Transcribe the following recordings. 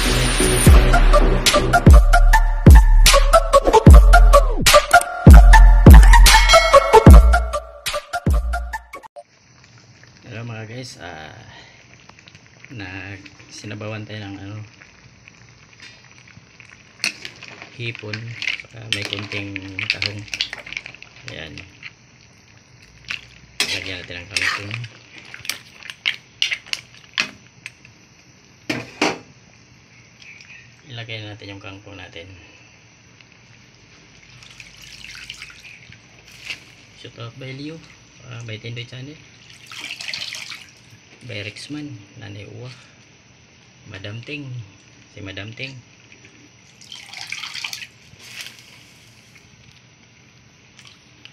Hello mga guys, sinabawan tayo ng hipon, may kunting tahong. Ayan, lagyan natin ng kangkong. Ilagay natin yung kangkong natin. Shout out by Leo, by Tendoy Channel, by Rexman, Nanay Uwa, Madam Ting, si Madam Ting.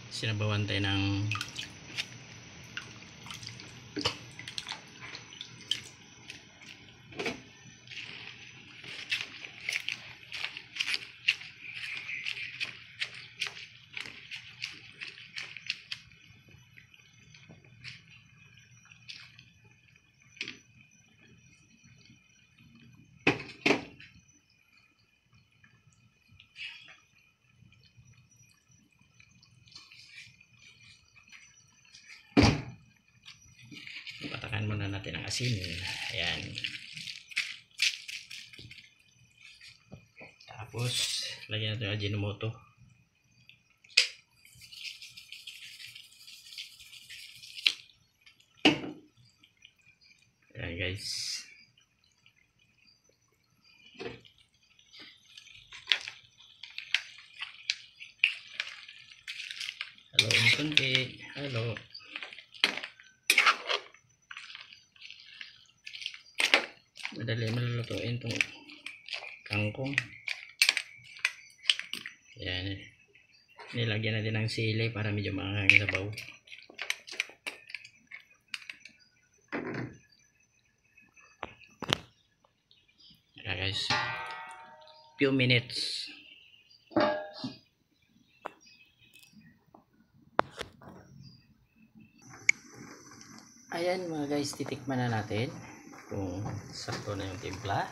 Sinabawan tayo ng patakan muna natin ang asin. Ayan, tapos lagyan natin ang Ajinomoto. Ayan guys, halo yung konti, halo. Madali malulutuin itong kangkong. Ayan, nilagyan natin ng sili para medyo maanghang sabaw. Ayan guys, few minutes. Ayan mga guys, titikman na natin kung sakto na yung timpla.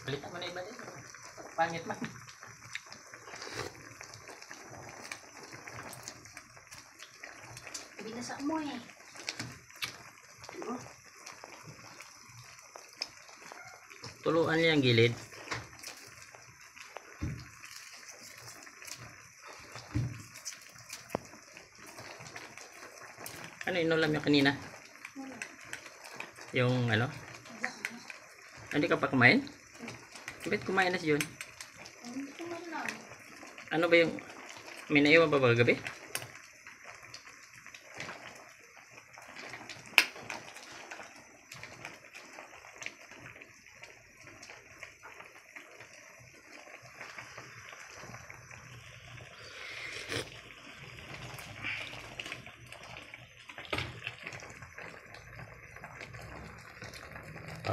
Balikan mo na iba din, pangit man. Binasa mo eh. Tuluan niya ang gilid. Ano inulam yung kanina? Yung hindi ka pa kumain? Bakit kumain na siya yun? Ano ba yung may naiwan ba gabi?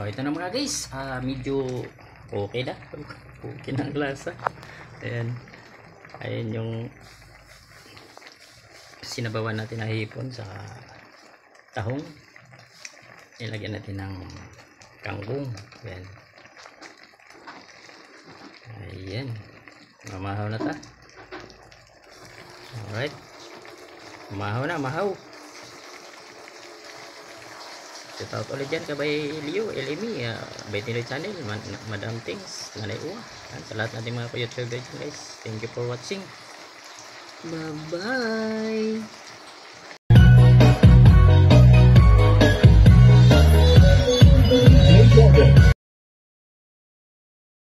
Ito na mga guys, medyo okay na. Okay na ang lasa. Ayan, ayan yung sinabawan natin na hipon sa tahong. Ilagyan natin ng kangkong. Ayan, ayan, mamahaw na ta. Alright, mahaw na, mahaw. Shout out ulit dyan kabay Leo, LME, by Tendoy Channel, Madam Tings, Nanay Uwa. Sa lahat natin mga YouTube guys, thank you for watching. Bye bye.